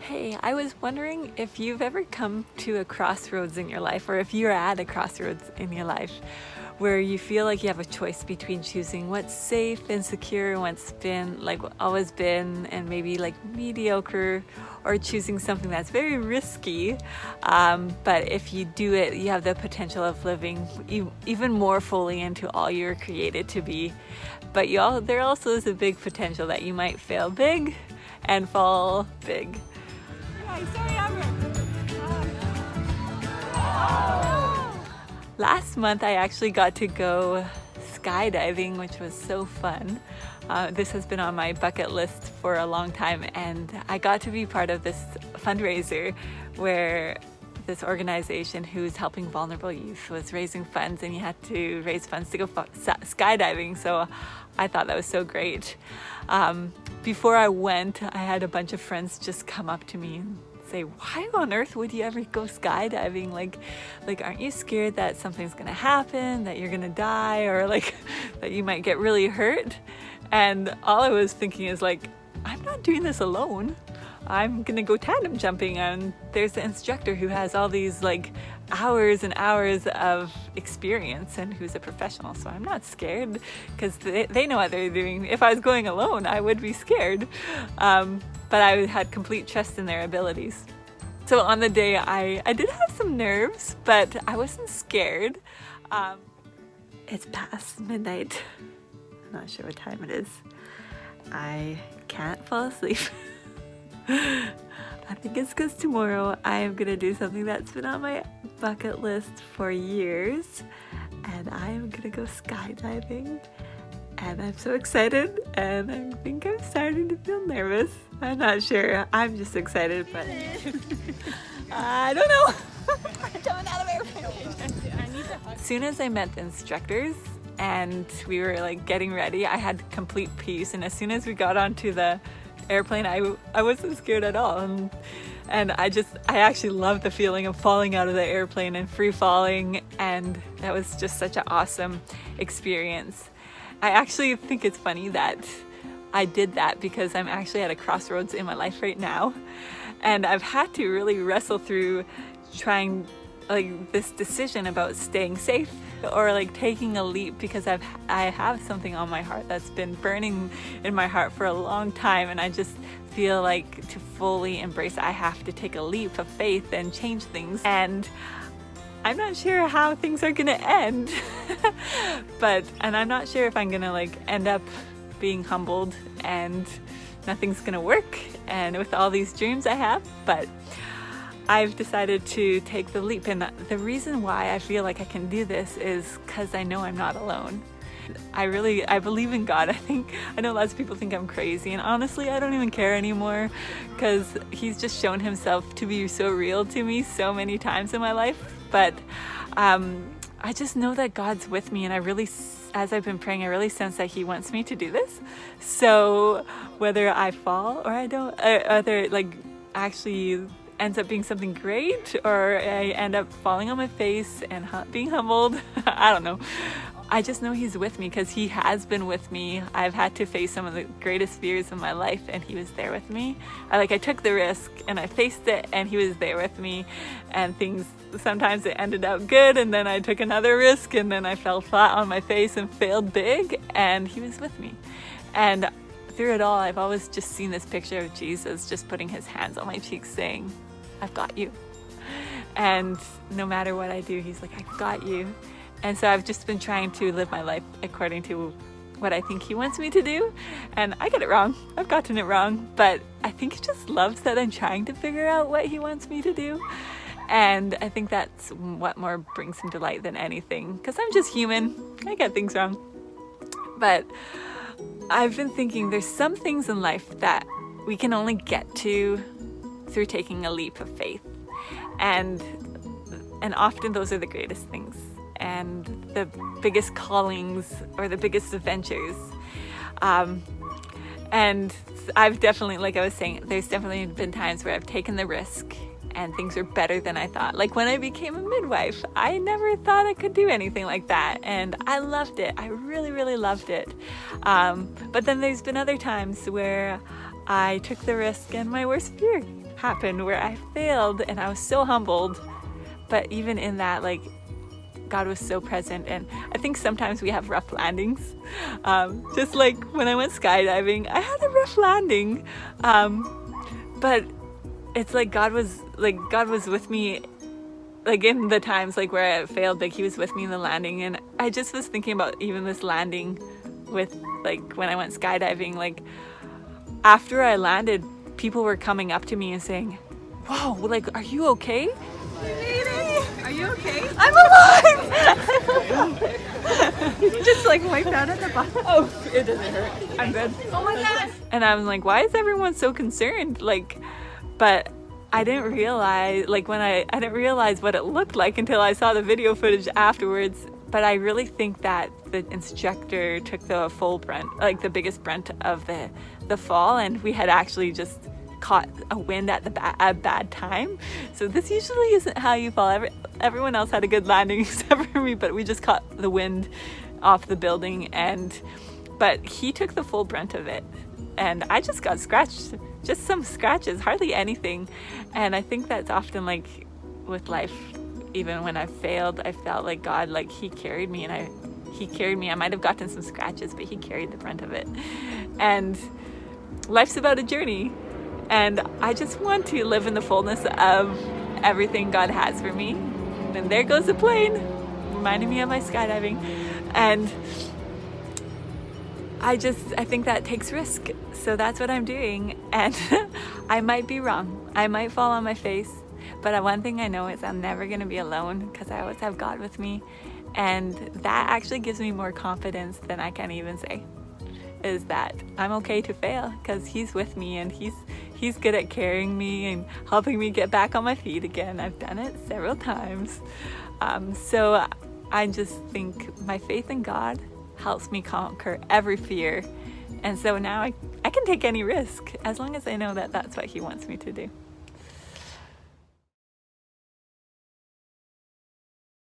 Hey, I was wondering if you've ever come to a crossroads in your life, or if you're at a crossroads in your life where you feel like you have a choice between choosing what's safe and secure and what's been like always been and maybe like mediocre, or choosing something that's very risky, but if you do it you have the potential of living even more fully into all you're created to be. But there also is a big potential that you might fail big and fall big. Last month I actually got to go skydiving, which was so fun. This has been on my bucket list for a long time, and I got to be part of this fundraiser where this organization who's helping vulnerable youth was raising funds, and you had to raise funds to go skydiving. So I thought that was so great. Before I went, I had a bunch of friends just come up to me and say, why on earth would you ever go skydiving? Like aren't you scared that something's gonna happen, that you're gonna die, or like that you might get really hurt? And all I was thinking is like, I'm not doing this alone. I'm gonna go tandem jumping, and there's the instructor who has all these like hours and hours of experience and who's a professional, so I'm not scared because they know what they're doing. If I was going alone, I would be scared, but I had complete trust in their abilities. So on the day I did have some nerves, but I wasn't scared. It's past midnight. I'm not sure what time it is. I can't fall asleep. I think it's because tomorrow I am gonna do something that's been on my bucket list for years, and I am gonna go skydiving, and I'm so excited, and I think I'm starting to feel nervous. I'm not sure, I'm just excited, but I don't know. I'm jumping out of airplane. As soon as I met the instructors and we were like getting ready, I had complete peace, and as soon as we got onto the airplane, I wasn't scared at all, and I actually loved the feeling of falling out of the airplane and free falling, and that was just such an awesome experience. I actually think it's funny that I did that because I'm actually at a crossroads in my life right now, and I've had to really wrestle through trying like this decision about staying safe or like taking a leap, because I have something on my heart that's been burning in my heart for a long time, and I just feel like to fully embrace it, I have to take a leap of faith and change things, and I'm not sure how things are gonna end. and I'm not sure if I'm gonna like end up being humbled and nothing's gonna work and with all these dreams I have, but I've decided to take the leap, and the reason why I feel like I can do this is because I know I'm not alone. I believe in God. I know lots of people think I'm crazy, and honestly I don't even care anymore, because he's just shown himself to be so real to me so many times in my life. But I just know that God's with me, and as I've been praying, I really sense that he wants me to do this. So whether I fall or I don't, whether like actually ends up being something great, or I end up falling on my face and being humbled, I don't know. I just know he's with me because he has been with me. I've had to face some of the greatest fears of my life, and he was there with me. I took the risk and I faced it, and he was there with me, and things, sometimes it ended out good, and then I took another risk and then I fell flat on my face and failed big, and he was with me. And through it all, I've always just seen this picture of Jesus just putting his hands on my cheeks saying, I've got you. And no matter what I do, he's like, I've got you. And so I've just been trying to live my life according to what I think he wants me to do. And I get it wrong. I've gotten it wrong. But I think he just loves that I'm trying to figure out what he wants me to do. And I think that's what more brings him delight than anything. Because I'm just human. I get things wrong. But I've been thinking there's some things in life that we can only get to through taking a leap of faith, and often those are the greatest things and the biggest callings or the biggest adventures, and I've definitely, like I was saying, there's definitely been times where I've taken the risk and things are better than I thought. Like when I became a midwife, I never thought I could do anything like that, and I loved it. I really, really loved it. But then there's been other times where I took the risk and my worst fear happened, where I failed, and I was so humbled. But even in that, like, God was so present. And I think sometimes we have rough landings. Just like when I went skydiving, I had a rough landing. But it's like God was with me, like in the times like where I failed, like he was with me in the landing. And I just was thinking about even this landing with, like, when I went skydiving, like after I landed, people were coming up to me and saying, "Whoa, like, are you okay? You made it! Are you okay? I'm alive!" You just like wiped out at the bottom. Oh, it doesn't hurt. I'm good. Oh my god! And I was like, why is everyone so concerned? Like, but I didn't realize, like, when I didn't realize what it looked like until I saw the video footage afterwards. But I really think that the instructor took the full brunt, like the biggest brunt of the fall, and we had actually just caught a wind at a bad time. So this usually isn't how you fall. Everyone else had a good landing except for me, but we just caught the wind off the building. But he took the full brunt of it, and I just got scratched, just some scratches, hardly anything. And I think that's often like with life. Even when I failed, I felt like God, like he carried me, and he carried me. I might have gotten some scratches, but he carried the brunt of it. And life's about a journey. And I just want to live in the fullness of everything God has for me. And there goes the plane, reminding me of my skydiving. And I think that takes risk. So that's what I'm doing. And I might be wrong. I might fall on my face. But one thing I know is I'm never going to be alone, because I always have God with me. And that actually gives me more confidence than I can even say, is that I'm okay to fail, because he's with me, and he's good at carrying me and helping me get back on my feet again. I've done it several times. So I just think my faith in God helps me conquer every fear. And so now I can take any risk as long as I know that that's what he wants me to do.